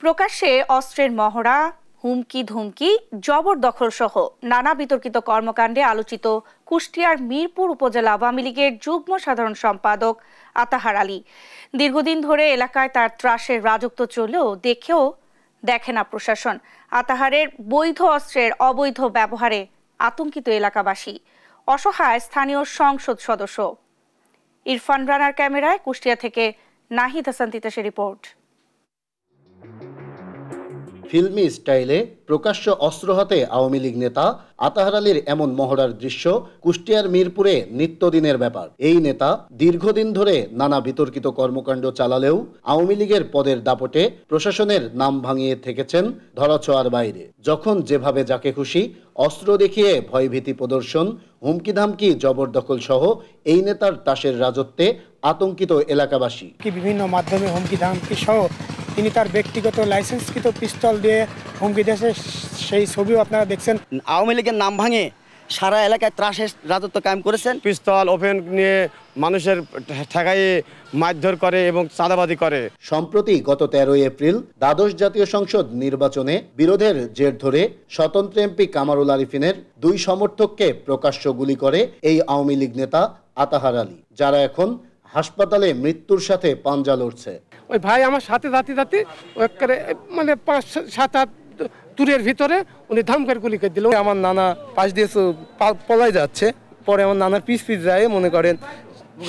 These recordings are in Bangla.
প্রকাশ্যে অস্ত্রের মহড়া, হুমকি ধুমকি, জবরদখল সহ নানা বিতর্কিত কর্মকাণ্ডে আলোচিত কুষ্টিয়ার মিরপুর উপজেলা আওয়ামী লীগের যুগ্ম সাধারণ সম্পাদক আতাহার আলী। দীর্ঘদিন ধরে এলাকায় তার ত্রাসের রাজত্ব চলেও দেখে না প্রশাসন। আতাহারের বৈধ অস্ত্রের অবৈধ ব্যবহারে আতঙ্কিত এলাকাবাসী, অসহায় স্থানীয় সংসদ সদস্য। ইরফান রানার ক্যামেরায় কুষ্টিয়া থেকে নাহিদ হাসান তিতাসের রিপোর্ট। ফিল্মি স্টাইলে প্রকাশ্য অস্ত্র হাতে আওয়ামী লীগ নেতা আতাহার আলীর এমন মহড়ার দৃশ্য কুষ্টিয়ার মিরপুরে নিত্যদিনের ব্যাপার। এই নেতা দীর্ঘদিন ধরে নানা বিতর্কিত কর্মকাণ্ড চালালেও আওয়ামী লীগের পদের দাপটে প্রশাসনের নাম ভাঙিয়ে থেকেছেন ধরাছোঁয়ার বাইরে। যখন যেভাবে যাকে খুশি অস্ত্র দেখিয়ে ভয়ভীতি প্রদর্শন, হুমকি ধামকি, জবরদখল সহ এই নেতার তাসের রাজত্বে আতঙ্কিত এলাকাবাসী। বিভিন্ন মাধ্যমে হুমকি ধামকি সহ তিনি তার ব্যক্তিগত লাইসেন্সকৃত পিস্তল দিয়ে হুমকি দিয়েছে, সেই ছবিও আপনারা দেখছেন। আওয়ামী লীগের নাম ভাঙে সারা এলাকায় ত্রাসের রাজত্ব কায়েম করেছেন। পিস্তল ওপেন নিয়ে মানুষের ঠেকাইয়ে মারধর করে এবং চাঁদাবাজি করে। সম্প্রতি গত 13 এপ্রিল দ্বাদশ জাতীয় সংসদ নির্বাচনে বিরোধের জের ধরে স্বতন্ত্র এমপি কামারুল আরিফিনের 2 সমর্থককে প্রকাশ্য গুলি করে এই আওয়ামী লীগ নেতা আতাহার আলী, যারা এখন হাসপাতালে মৃত্যুর সাথে পাঞ্জা লড়ছে। ওই ভাই আমার সাথে যাতে মানে 5-7 দূরের ভিতরে উনি ধামকার গুলি করে দিল। আমার নানা পাশ দিয়ে পলাই যাচ্ছে, পরে আমার নানার পিছ যায়, মনে করেন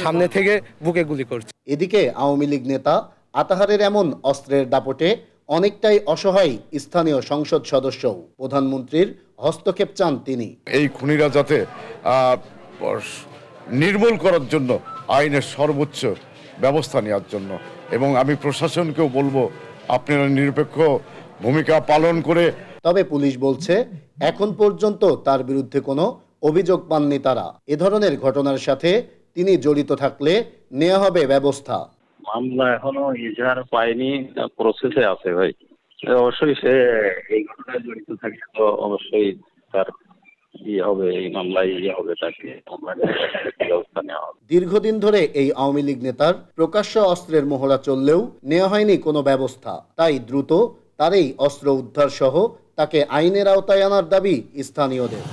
সামনে থেকে বুকে গুলি করছে। এদিকে আওয়ামী লীগ নেতা আতাহারের এমন অস্ত্রের দাপটে অনেকটাই অসহায় স্থানীয় সংসদ সদস্য। প্রধানমন্ত্রীর হস্তক্ষেপ চান তিনি। এই খুনিরা যাতে নির্মূল করার জন্য আইনের সর্বোচ্চ ব্যবস্থা নেওয়ার জন্য, এবং আমি প্রশাসনকেও বলবো আপনারা নিরপেক্ষ ভূমিকা পালন করে। তবে পুলিশ বলছে এখন পর্যন্ত তার বিরুদ্ধে কোনো অভিযোগ পাননি তারা। এ ধরনের ঘটনার সাথে তিনি জড়িত থাকলে নেওয়া হবে ব্যবস্থা। মামলা এখনো ইজাহার পায়নি, প্রসেসে আছে ভাই। অবশ্যই সে এই ঘটনায় জড়িত থাকলে তো অবশ্যই তার দীর্ঘদিন ধরে এই আওয়ামী লীগ নেতার প্রকাশ্য অস্ত্রের মহড়া চললেও নেওয়া হয়নি কোনো ব্যবস্থা। তাই দ্রুত তার এই অস্ত্র উদ্ধার সহ তাকে আইনের আওতায় আনার দাবি স্থানীয়দের।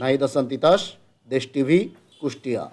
নাহিদ হাসান তিতাস, দেশ টিভি, কুষ্টিয়া।